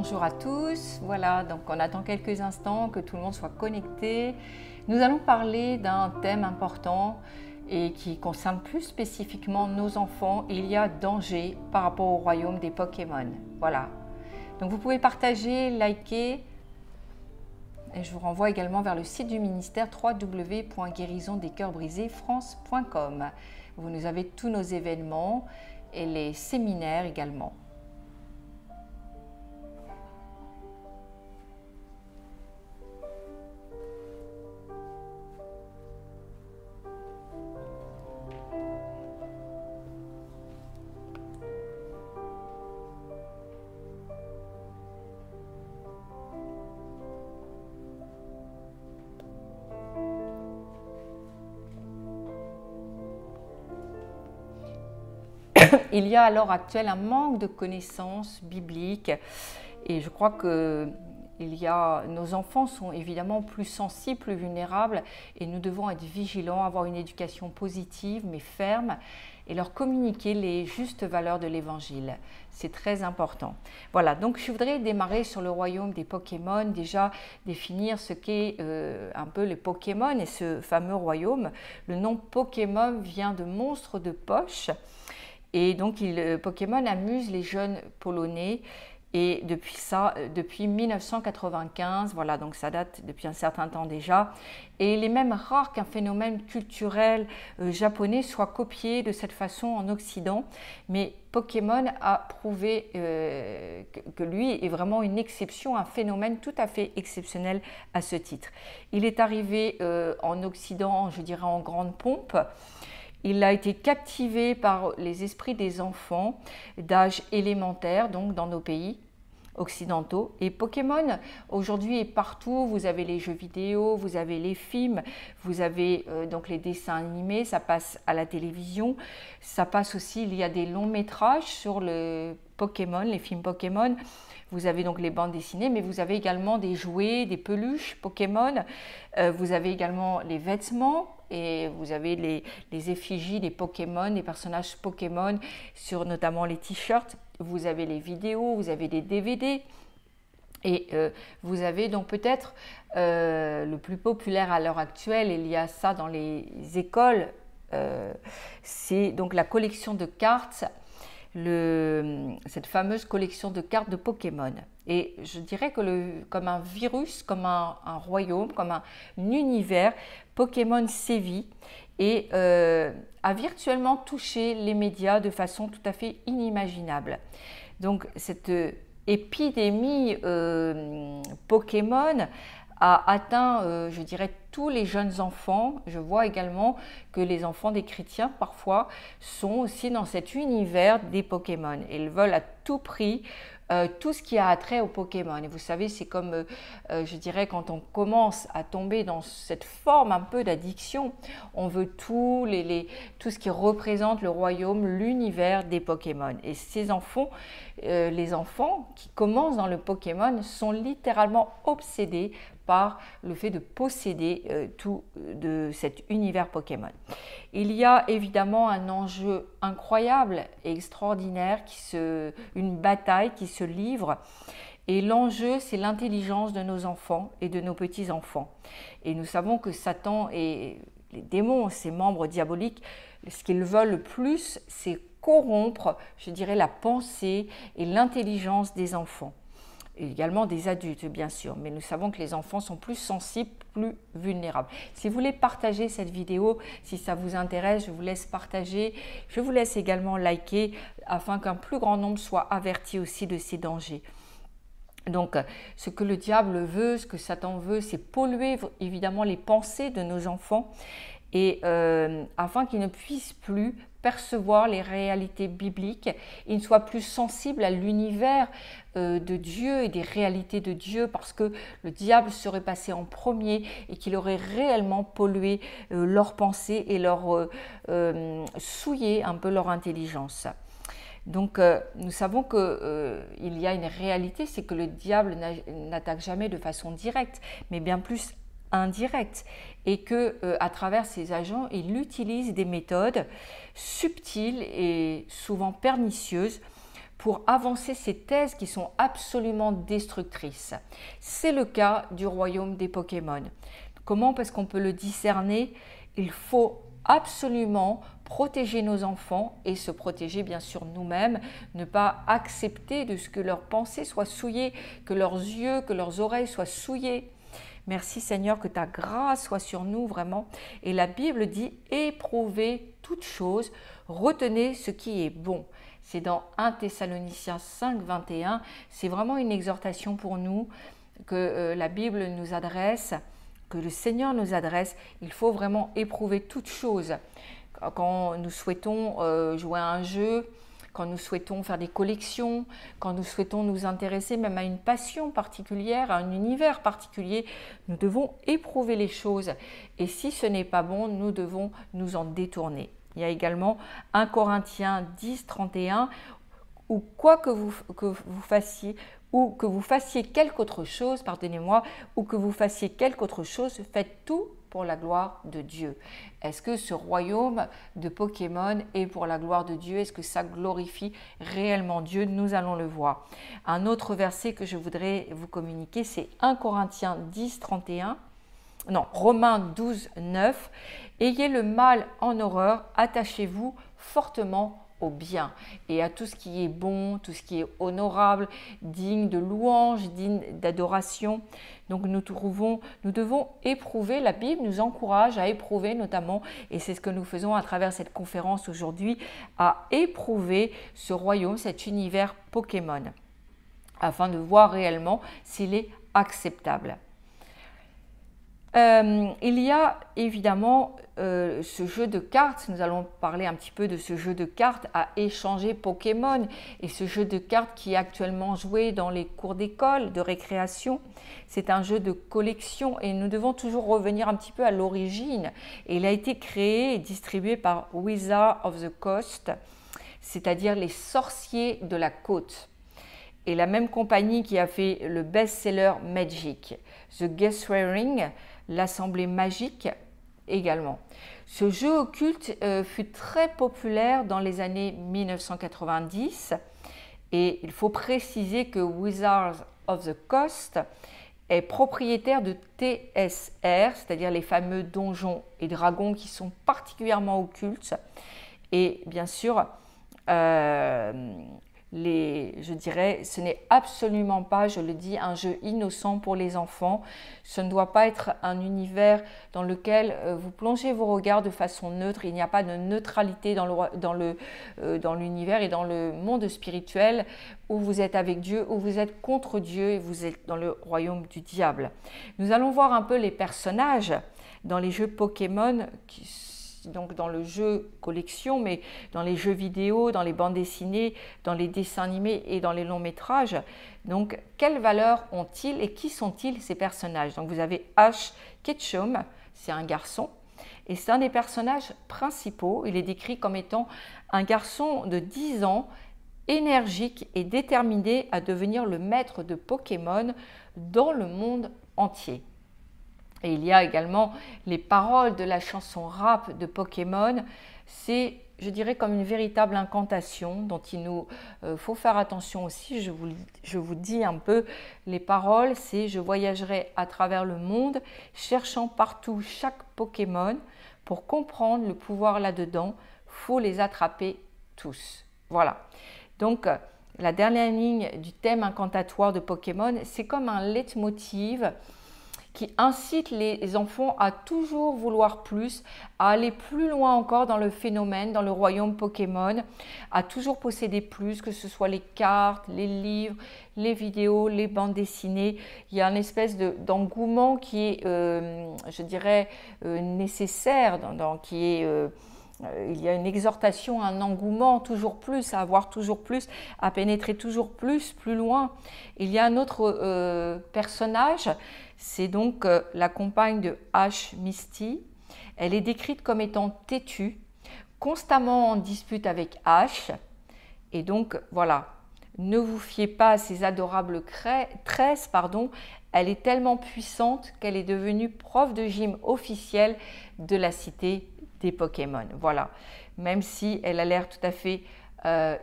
bonjour à tous. Voilà, donc on attend quelques instants que tout le monde soit connecté. Nous allons parler d'un thème important et qui concerne plus spécifiquement nos enfants. Il y a danger par rapport au royaume des Pokémon. Voilà. Donc vous pouvez partager, liker. Et je vous renvoie également vers le site du ministère www.guérisondescœursbrisés-france.com. Vous avez tous nos événements et les séminaires également. Il y a à l'heure actuelle un manque de connaissances bibliques et je crois que nos enfants sont évidemment plus sensibles, plus vulnérables et nous devons être vigilants, avoir une éducation positive mais ferme et leur communiquer les justes valeurs de l'évangile. C'est très important. Voilà, donc je voudrais démarrer sur le royaume des Pokémon, déjà définir ce qu'est un peu les Pokémon et ce fameux royaume. Le nom Pokémon vient de monstre de poche. Et donc, Pokémon amuse les jeunes Polonais et depuis 1995, voilà, donc ça date depuis un certain temps déjà. Et il est même rare qu'un phénomène culturel japonais soit copié de cette façon en Occident. Mais Pokémon a prouvé que lui est vraiment une exception, un phénomène tout à fait exceptionnel à ce titre. Il est arrivé en Occident, je dirais en grande pompe. Il a été captivé par les esprits des enfants d'âge élémentaire, donc dans nos pays occidentaux. Et Pokémon, aujourd'hui, est partout. Vous avez les jeux vidéo, vous avez les films, vous avez donc les dessins animés, ça passe à la télévision. Ça passe aussi, il y a des longs métrages sur le Pokémon, les films Pokémon. Vous avez donc les bandes dessinées, mais vous avez également des jouets, des peluches Pokémon. Vous avez également les vêtements et vous avez les effigies des Pokémon, des personnages Pokémon sur notamment les t-shirts. Vous avez les vidéos, vous avez des DVD. Et vous avez donc peut-être le plus populaire à l'heure actuelle, il y a ça dans les écoles, c'est donc la collection de cartes. Cette fameuse collection de cartes de Pokémon. Et je dirais que comme un virus, comme un royaume, comme un univers, Pokémon sévit et a virtuellement touché les médias de façon tout à fait inimaginable. Donc cette épidémie Pokémon a atteint, je dirais, tous les jeunes enfants. Je vois également que les enfants des chrétiens, parfois, sont aussi dans cet univers des Pokémon. Ils veulent à tout prix tout ce qui a attrait aux Pokémon. Et vous savez, c'est comme, je dirais, quand on commence à tomber dans cette forme un peu d'addiction, on veut tout ce qui représente le royaume, l'univers des Pokémon. Et ces enfants, les enfants qui commencent dans le Pokémon sont littéralement obsédés par le fait de posséder tout de cet univers Pokémon. Il y a évidemment un enjeu incroyable et extraordinaire, une bataille qui se livre. Et l'enjeu, c'est l'intelligence de nos enfants et de nos petits-enfants. Et nous savons que Satan et les démons, ces membres diaboliques, ce qu'ils veulent le plus, c'est corrompre, je dirais, la pensée et l'intelligence des enfants. Et également des adultes, bien sûr, mais nous savons que les enfants sont plus sensibles, plus vulnérables. Si vous voulez partager cette vidéo, si ça vous intéresse, je vous laisse partager. Je vous laisse également liker afin qu'un plus grand nombre soit averti aussi de ces dangers. Donc, ce que le diable veut, ce que Satan veut, c'est polluer évidemment les pensées de nos enfants et afin qu'ils ne puissent plus percevoir les réalités bibliques, ils ne soient plus sensibles à l'univers de Dieu et des réalités de Dieu parce que le diable serait passé en premier et qu'il aurait réellement pollué leurs pensées et souillé un peu leur intelligence. Donc nous savons qu'il y a une réalité, c'est que le diable n'attaque jamais de façon directe, mais bien plus indirecte, et que à travers ses agents, il utilise des méthodes subtiles et souvent pernicieuses pour avancer ces thèses qui sont absolument destructrices. C'est le cas du royaume des Pokémon. Comment? Parce qu'on peut le discerner. Il faut absolument protéger nos enfants et se protéger bien sûr nous-mêmes, ne pas accepter de ce que leurs pensées soient souillées, que leurs yeux, que leurs oreilles soient souillées. Merci Seigneur, que ta grâce soit sur nous vraiment. Et la Bible dit « éprouvez toutes choses, retenez ce qui est bon ». C'est dans 1 Thessaloniciens 5, 21. C'est vraiment une exhortation pour nous que la Bible nous adresse, que le Seigneur nous adresse. Il faut vraiment éprouver toutes choses. Quand nous souhaitons jouer à un jeu, quand nous souhaitons faire des collections, quand nous souhaitons nous intéresser même à une passion particulière, à un univers particulier, nous devons éprouver les choses. Et si ce n'est pas bon, nous devons nous en détourner. Il y a également 1 Corinthiens 10, 31, ou quoi que vous fassiez, ou que vous fassiez quelque autre chose, pardonnez-moi, ou que vous fassiez quelque autre chose, faites tout pour la gloire de Dieu. Est-ce que ce royaume de Pokémon est pour la gloire de Dieu? Est-ce que ça glorifie réellement Dieu? Nous allons le voir. Un autre verset que je voudrais vous communiquer, c'est 1 Corinthiens 10, 31. Non, Romains 12, 9. Ayez le mal en horreur, attachez-vous fortement au bien et à tout ce qui est bon, tout ce qui est honorable, digne de louange, digne d'adoration. Donc nous devons éprouver, la Bible nous encourage à éprouver notamment, et c'est ce que nous faisons à travers cette conférence aujourd'hui, à éprouver ce royaume, cet univers Pokémon, afin de voir réellement s'il est acceptable. Il y a évidemment ce jeu de cartes, nous allons parler un petit peu de ce jeu de cartes à échanger Pokémon, et ce jeu de cartes qui est actuellement joué dans les cours d'école, de récréation. C'est un jeu de collection et nous devons toujours revenir un petit peu à l'origine. Et il a été créé et distribué par Wizards of the Coast, c'est-à-dire les sorciers de la côte. Et la même compagnie qui a fait le best-seller Magic, The Gathering, l'Assemblée magique également. Ce jeu occulte fut très populaire dans les années 1990 et il faut préciser que Wizards of the Coast est propriétaire de TSR, c'est-à-dire les fameux donjons et dragons qui sont particulièrement occultes. Et bien sûr, je dirais, ce n'est absolument pas, je le dis, un jeu innocent pour les enfants. Ce ne doit pas être un univers dans lequel vous plongez vos regards de façon neutre. Il n'y a pas de neutralité dans l'univers et dans le monde spirituel où vous êtes avec Dieu, où vous êtes contre Dieu et vous êtes dans le royaume du diable. Nous allons voir un peu les personnages dans les jeux Pokémon donc dans le jeu collection, mais dans les jeux vidéo, dans les bandes dessinées, dans les dessins animés et dans les longs métrages. Donc, quelle valeur ont-ils et qui sont-ils ces personnages? Donc, vous avez Ash Ketchum, c'est un garçon, et c'est un des personnages principaux. Il est décrit comme étant un garçon de 10 ans, énergique et déterminé à devenir le maître de Pokémon dans le monde entier. Et il y a également les paroles de la chanson rap de Pokémon. C'est, je dirais, comme une véritable incantation dont il nous faut faire attention aussi. Je vous dis un peu les paroles, c'est « Je voyagerai à travers le monde, cherchant partout chaque Pokémon. Pour comprendre le pouvoir là-dedans, faut les attraper tous. » Voilà. Donc, la dernière ligne du thème incantatoire de Pokémon, c'est comme un leitmotiv qui incite les enfants à toujours vouloir plus, à aller plus loin encore dans le phénomène, dans le royaume Pokémon, à toujours posséder plus, que ce soit les cartes, les livres, les vidéos, les bandes dessinées. Il y a une espèce d'engouement qui est, je dirais, nécessaire, il y a une exhortation, un engouement, toujours plus, à avoir toujours plus, à pénétrer toujours plus loin. Il y a un autre personnage, c'est donc la compagne de Ash, Misty. Elle est décrite comme étant têtue, constamment en dispute avec Ash. Et donc, voilà, ne vous fiez pas à ces adorables tresses, Elle est tellement puissante qu'elle est devenue prof de gym officielle de la cité des Pokémon. Voilà, même si elle a l'air tout à fait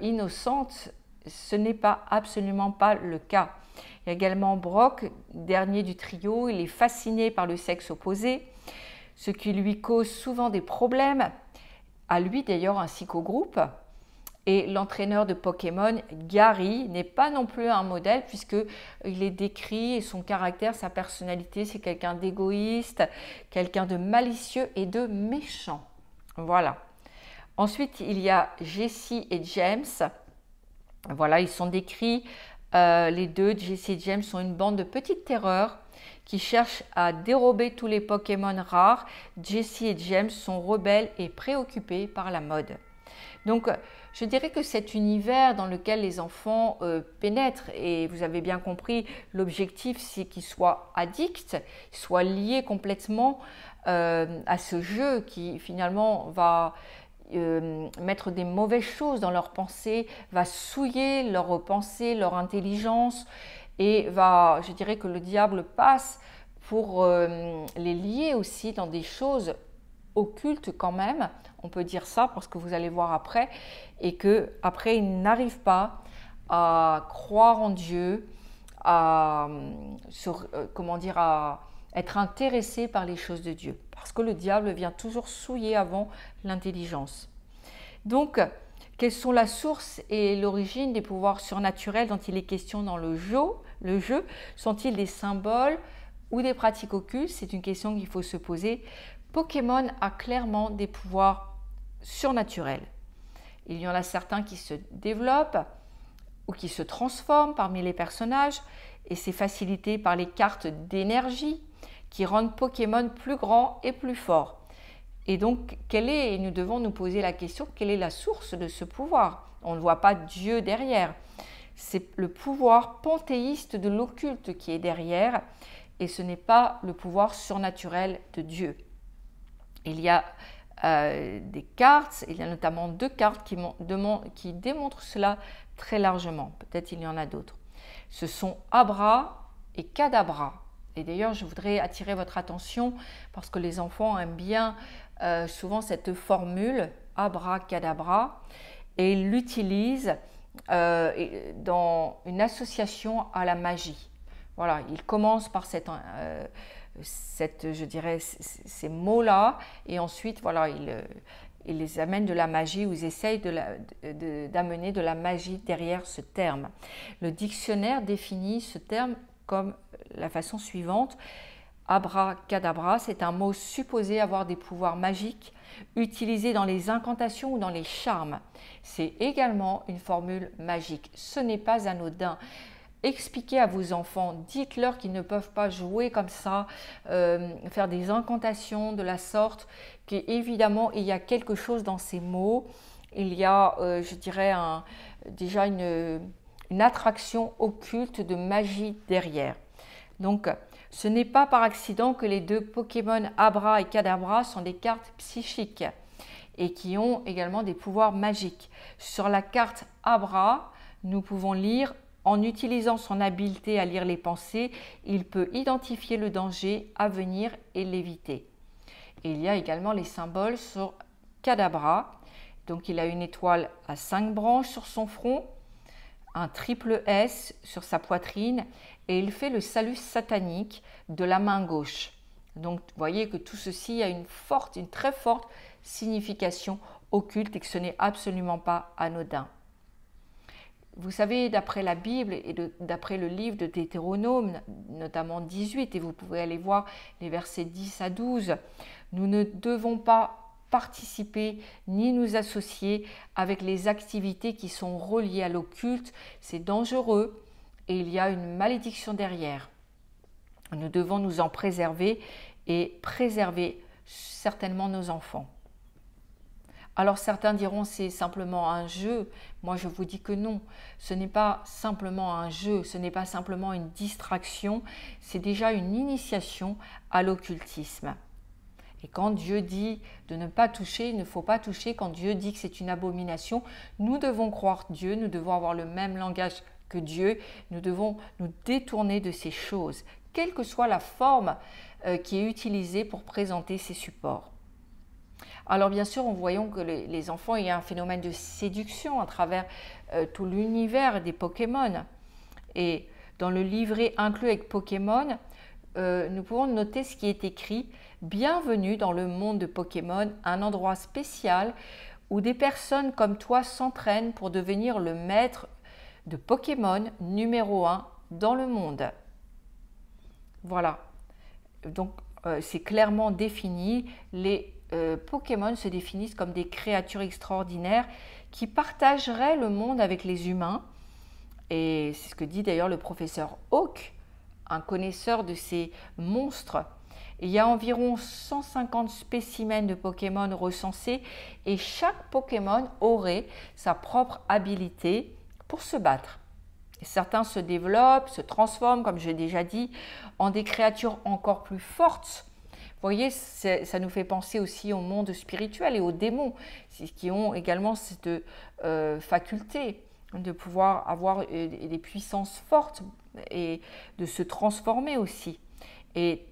innocente, ce n'est pas absolument pas le cas. Il y a également Brock, dernier du trio, il est fasciné par le sexe opposé, ce qui lui cause souvent des problèmes, à lui d'ailleurs ainsi qu'au groupe. Et l'entraîneur de Pokémon, Gary, n'est pas non plus un modèle puisqu'il est décrit et son caractère, sa personnalité, c'est quelqu'un d'égoïste, quelqu'un de malicieux et de méchant. Voilà. Ensuite, il y a Jessie et James. Voilà, ils sont décrits, les deux, Jessie et James, sont une bande de petites terreurs qui cherchent à dérober tous les Pokémon rares. Jessie et James sont rebelles et préoccupés par la mode. Donc, je dirais que cet univers dans lequel les enfants pénètrent, et vous avez bien compris, l'objectif c'est qu'ils soient addicts, soient liés complètement à ce jeu qui finalement va mettre des mauvaises choses dans leurs pensées, va souiller leurs pensées, leur intelligence, et je dirais que le diable passe pour les lier aussi dans des choses occultes quand même, on peut dire ça parce que vous allez voir après, et que après ils n'arrivent pas à croire en Dieu, à être intéressés par les choses de Dieu, parce que le diable vient toujours souiller avant l'intelligence. Donc, quelles sont la source et l'origine des pouvoirs surnaturels dont il est question dans le jeu? Sont-ils des symboles ou des pratiques occultes? C'est une question qu'il faut se poser. Pokémon a clairement des pouvoirs surnaturels. Il y en a certains qui se développent ou qui se transforment parmi les personnages, et c'est facilité par les cartes d'énergie qui rendent Pokémon plus grand et plus fort. Et donc, nous devons nous poser la question, quelle est la source de ce pouvoir? On ne voit pas Dieu derrière. C'est le pouvoir panthéiste de l'occulte qui est derrière, et ce n'est pas le pouvoir surnaturel de Dieu. Il y a des cartes, il y a notamment 2 cartes qui démontrent cela très largement. Peut-être il y en a d'autres. Ce sont Abra et Kadabra. Et d'ailleurs, je voudrais attirer votre attention parce que les enfants aiment bien souvent cette formule Abra Kadabra, et ils l'utilisent dans une association à la magie. Voilà, ils commencent par je dirais, ces mots-là, et ensuite, voilà, ils les amènent de la magie, ou ils essayent d'amener de la magie derrière ce terme. Le dictionnaire définit ce terme comme la façon suivante. Abracadabra, c'est un mot supposé avoir des pouvoirs magiques, utilisé dans les incantations ou dans les charmes. C'est également une formule magique. Ce n'est pas anodin. Expliquez à vos enfants, dites-leur qu'ils ne peuvent pas jouer comme ça, faire des incantations de la sorte, qu'évidemment il y a quelque chose dans ces mots, il y a, je dirais, déjà une attraction occulte de magie derrière. Donc, ce n'est pas par accident que les 2 Pokémon Abra et Kadabra sont des cartes psychiques et qui ont également des pouvoirs magiques. Sur la carte Abra, nous pouvons lire: en utilisant son habileté à lire les pensées, il peut identifier le danger à venir et l'éviter. Et il y a également les symboles sur Kadabra. Donc il a une étoile à 5 branches sur son front, un triple S sur sa poitrine, et il fait le salut satanique de la main gauche. Donc vous voyez que tout ceci a une très forte signification occulte et que ce n'est absolument pas anodin. Vous savez, d'après la Bible et d'après le livre de Deutéronome, notamment 18, et vous pouvez aller voir les versets 10 à 12, nous ne devons pas participer ni nous associer avec les activités qui sont reliées à l'occulte. C'est dangereux et il y a une malédiction derrière. Nous devons nous en préserver et préserver certainement nos enfants. Alors certains diront c'est simplement un jeu. Moi je vous dis que non, ce n'est pas simplement un jeu, ce n'est pas simplement une distraction, c'est déjà une initiation à l'occultisme. Et quand Dieu dit de ne pas toucher, il ne faut pas toucher. Quand Dieu dit que c'est une abomination, nous devons croire Dieu, nous devons avoir le même langage que Dieu, nous devons nous détourner de ces choses, quelle que soit la forme qui est utilisée pour présenter ces supports. Alors bien sûr, en voyant que les enfants, il y a un phénomène de séduction à travers tout l'univers des Pokémon. Et dans le livret inclus avec Pokémon, nous pouvons noter ce qui est écrit « Bienvenue dans le monde de Pokémon, un endroit spécial où des personnes comme toi s'entraînent pour devenir le maître de Pokémon numéro 1 dans le monde. » Voilà, donc c'est clairement défini. Les Pokémon se définissent comme des créatures extraordinaires qui partageraient le monde avec les humains. Et c'est ce que dit d'ailleurs le professeur Oak, un connaisseur de ces monstres. Il y a environ 150 spécimens de Pokémon recensés et chaque Pokémon aurait sa propre habilité pour se battre. Certains se développent, se transforment, comme j'ai déjà dit, en des créatures encore plus fortes. Vous voyez, ça nous fait penser aussi au monde spirituel et aux démons, qui ont également cette faculté de pouvoir avoir des puissances fortes et de se transformer aussi. Et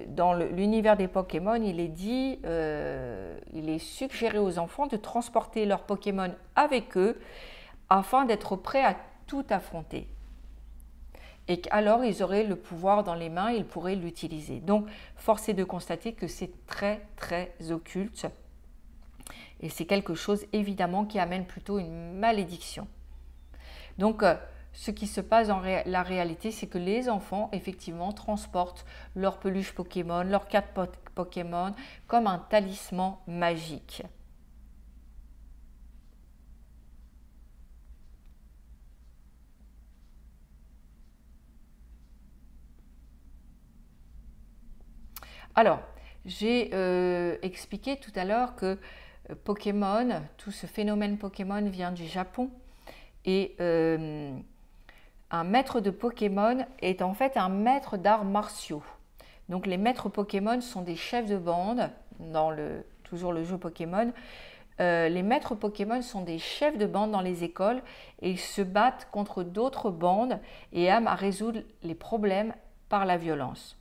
dans l'univers des Pokémon, il est dit, il est suggéré aux enfants de transporter leurs Pokémon avec eux afin d'être prêts à tout affronter. Et alors ils auraient le pouvoir dans les mains, ils pourraient l'utiliser. Donc, force est de constater que c'est très, très occulte. Et c'est quelque chose, évidemment, qui amène plutôt une malédiction. Donc, ce qui se passe dans la réalité, c'est que les enfants, effectivement, transportent leur peluche Pokémon, leur carte Pokémon, comme un talisman magique. Alors, j'ai expliqué tout à l'heure que Pokémon, tout ce phénomène Pokémon vient du Japon. Et un maître de Pokémon est en fait un maître d'arts martiaux. Donc les maîtres Pokémon sont des chefs de bande, dans toujours le jeu Pokémon. Les maîtres Pokémon sont des chefs de bande dans les écoles et ils se battent contre d'autres bandes et aiment à résoudre les problèmes par la violence.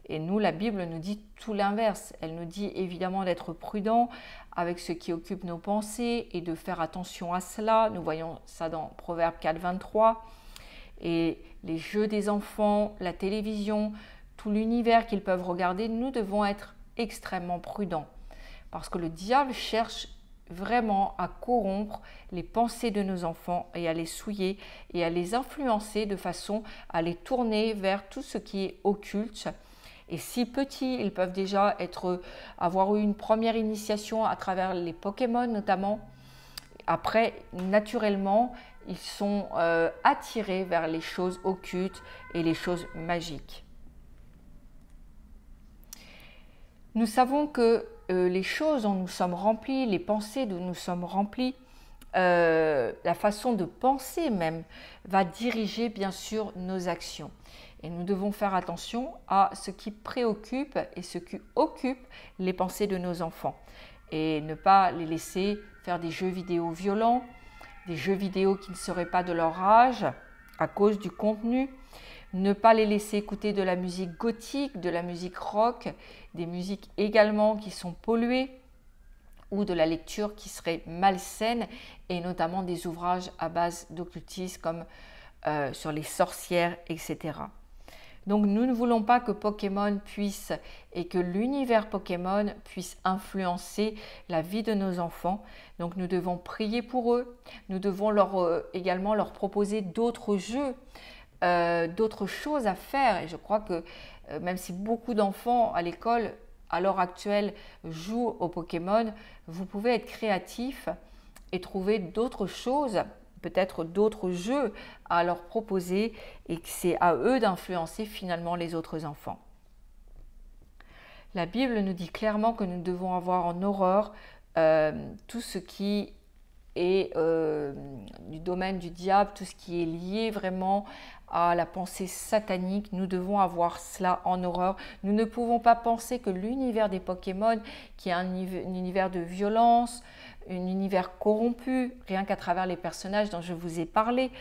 Et nous, la Bible nous dit tout l'inverse. Elle nous dit évidemment d'être prudent avec ce qui occupe nos pensées et de faire attention à cela. Nous voyons ça dans Proverbe 4, 23. Et les jeux des enfants, la télévision, tout l'univers qu'ils peuvent regarder, nous devons être extrêmement prudents. Parce que le diable cherche vraiment à corrompre les pensées de nos enfants et à les souiller et à les influencer de façon à les tourner vers tout ce qui est occulte. Et si petits, ils peuvent déjà avoir eu une première initiation à travers les Pokémon notamment. Après, naturellement, ils sont attirés vers les choses occultes et les choses magiques. Nous savons que les choses dont nous sommes remplis, les pensées dont nous sommes remplis, la façon de penser même, va diriger bien sûr nos actions. Et nous devons faire attention à ce qui préoccupe et ce qui occupe les pensées de nos enfants. Et ne pas les laisser faire des jeux vidéo violents, des jeux vidéo qui ne seraient pas de leur âge à cause du contenu. Ne pas les laisser écouter de la musique gothique, de la musique rock, des musiques également qui sont polluées ou de la lecture qui serait malsaine et notamment des ouvrages à base d'occultisme comme sur les sorcières, etc. Donc nous ne voulons pas que Pokémon puisse et que l'univers Pokémon puisse influencer la vie de nos enfants. Donc nous devons prier pour eux. Nous devons également leur proposer d'autres jeux, d'autres choses à faire. Et je crois que même si beaucoup d'enfants à l'école à l'heure actuelle jouent au Pokémon, vous pouvez être créatif et trouver d'autres choses, peut-être d'autres jeux à leur proposer et que c'est à eux d'influencer finalement les autres enfants. La Bible nous dit clairement que nous devons avoir en horreur tout ce qui est du domaine du diable, tout ce qui est lié vraiment à la pensée satanique. Nous devons avoir cela en horreur. Nous ne pouvons pas penser que l'univers des Pokémon, qui est un univers de violence, univers corrompu, rien qu'à travers les personnages dont je vous ai parlé.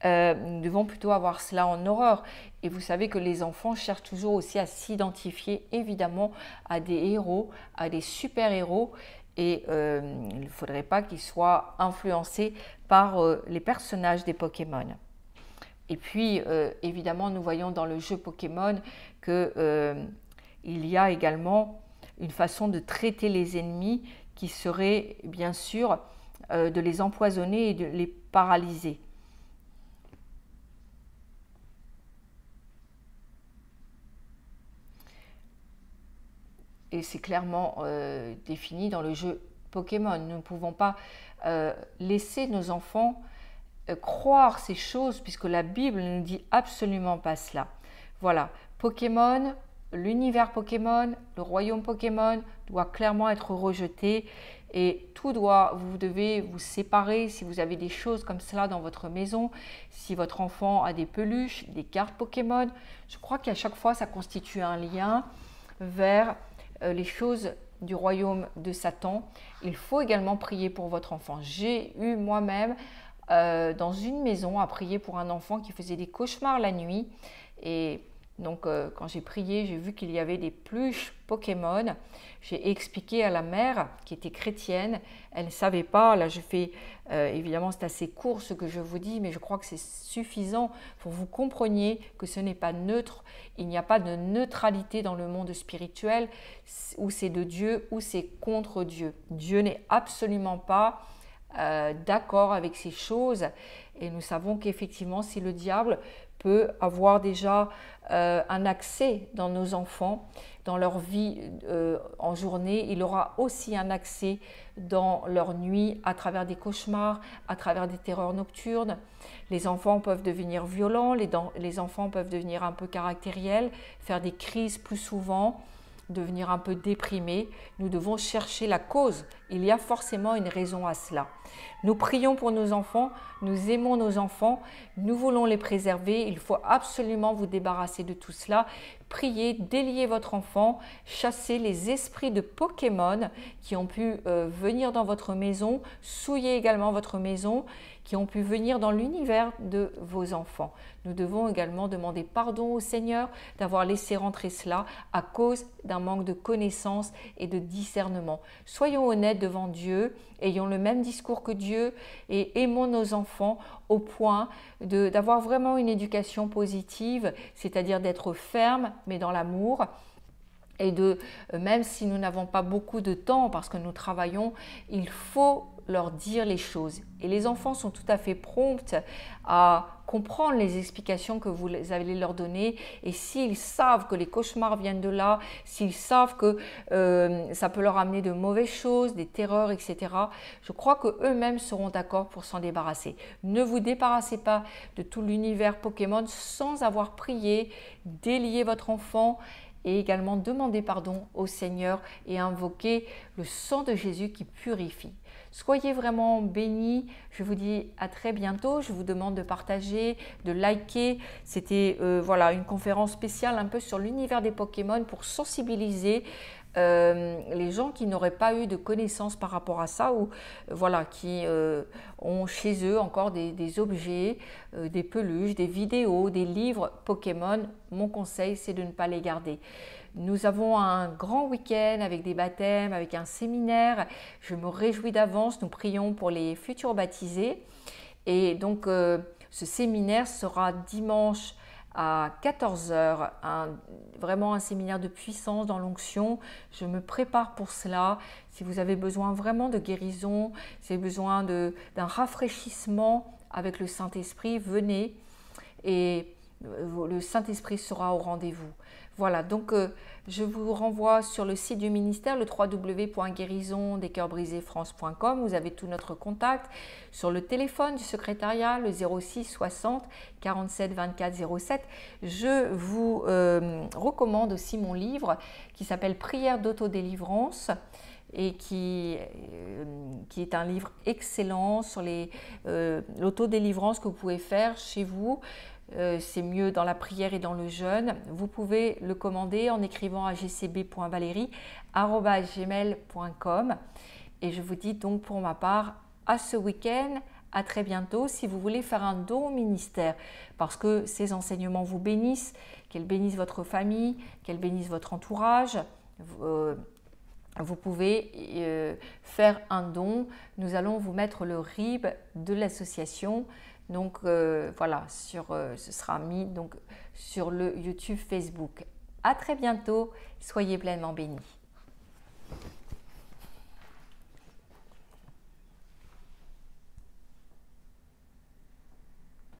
Nous devons plutôt avoir cela en horreur. Et vous savez que les enfants cherchent toujours aussi à s'identifier évidemment à des héros, à des super-héros. Et il ne faudrait pas qu'ils soient influencés par les personnages des Pokémon. Et puis, évidemment, nous voyons dans le jeu Pokémon qu'il y a également une façon de traiter les ennemis qui serait, bien sûr, de les empoisonner et de les paralyser. Et c'est clairement défini dans le jeu Pokémon. Nous ne pouvons pas laisser nos enfants croire ces choses, puisque la Bible ne dit absolument pas cela. Voilà, Pokémon, l'univers Pokémon, le royaume Pokémon doit clairement être rejeté et vous devez vous séparer si vous avez des choses comme cela dans votre maison, si votre enfant a des peluches, des cartes Pokémon. Je crois qu'à chaque fois, ça constitue un lien vers les choses du royaume de Satan. Il faut également prier pour votre enfant. J'ai eu moi-même dans une maison à prier pour un enfant qui faisait des cauchemars la nuit. Et donc quand j'ai prié, j'ai vu qu'il y avait des peluches Pokémon. J'ai expliqué à la mère qui était chrétienne. Elle ne savait pas. Là, je fais évidemment, c'est assez court ce que je vous dis, mais je crois que c'est suffisant pour que vous compreniez que ce n'est pas neutre. Il n'y a pas de neutralité dans le monde spirituel où c'est de Dieu ou c'est contre Dieu. Dieu n'est absolument pas d'accord avec ces choses, et nous savons qu'effectivement si le diable peut avoir déjà un accès dans nos enfants, dans leur vie en journée, il aura aussi un accès dans leur nuit à travers des cauchemars, à travers des terreurs nocturnes. Les enfants peuvent devenir violents, les enfants peuvent devenir un peu caractériels, faire des crises plus souvent, devenir un peu déprimés. Nous devons chercher la cause. Il y a forcément une raison à cela. Nous prions pour nos enfants, nous aimons nos enfants, nous voulons les préserver. Il faut absolument vous débarrasser de tout cela. Priez, déliez votre enfant, chassez les esprits de Pokémon qui ont pu venir dans votre maison, souiller également votre maison, qui ont pu venir dans l'univers de vos enfants. Nous devons également demander pardon au Seigneur d'avoir laissé rentrer cela à cause d'un manque de connaissance et de discernement. Soyons honnêtes devant Dieu, ayons le même discours que Dieu et aimons nos enfants au point d'avoir vraiment une éducation positive, c'est-à-dire d'être ferme mais dans l'amour. Et même si nous n'avons pas beaucoup de temps parce que nous travaillons, il faut leur dire les choses. Et les enfants sont tout à fait prompts à comprendre les explications que vous allez leur donner. Et s'ils savent que les cauchemars viennent de là, s'ils savent que ça peut leur amener de mauvaises choses, des terreurs, etc., je crois qu'eux-mêmes seront d'accord pour s'en débarrasser. Ne vous débarrassez pas de tout l'univers Pokémon sans avoir prié, déliez votre enfant et également demander pardon au Seigneur et invoquer le sang de Jésus qui purifie. Soyez vraiment bénis. Je vous dis à très bientôt. Je vous demande de partager, de liker. C'était voilà, une conférence spéciale un peu sur l'univers des Pokémon pour sensibiliser les gens qui n'auraient pas eu de connaissances par rapport à ça ou voilà, qui ont chez eux encore des objets, des peluches, des vidéos, des livres Pokémon. Mon conseil, c'est de ne pas les garder. Nous avons un grand week-end avec des baptêmes, avec un séminaire. Je me réjouis d'avance. Nous prions pour les futurs baptisés. Et donc, ce séminaire sera dimanche à 14 h, vraiment un séminaire de puissance dans l'onction. Je me prépare pour cela. Si vous avez besoin vraiment de guérison, si vous avez besoin d'un rafraîchissement avec le Saint-Esprit, venez et le Saint-Esprit sera au rendez-vous. Voilà, donc je vous renvoie sur le site du ministère, le www.guérisondescœursbrisésfrance.com. Vous avez tout notre contact. Sur le téléphone du secrétariat, le 06 60 47 24 07. Je vous recommande aussi mon livre qui s'appelle Prière d'autodélivrance et qui est un livre excellent sur l'autodélivrance que vous pouvez faire chez vous. C'est mieux dans la prière et dans le jeûne. Vous pouvez le commander en écrivant à gcb.valerie@gmail.com. Et je vous dis donc pour ma part à ce week-end, à très bientôt si vous voulez faire un don au ministère, parce que ces enseignements vous bénissent, qu'elles bénissent votre famille, qu'elles bénissent votre entourage. Vous pouvez faire un don. Nous allons vous mettre le RIB de l'association. Donc voilà, ce sera mis donc, sur le YouTube, Facebook. À très bientôt. Soyez pleinement bénis.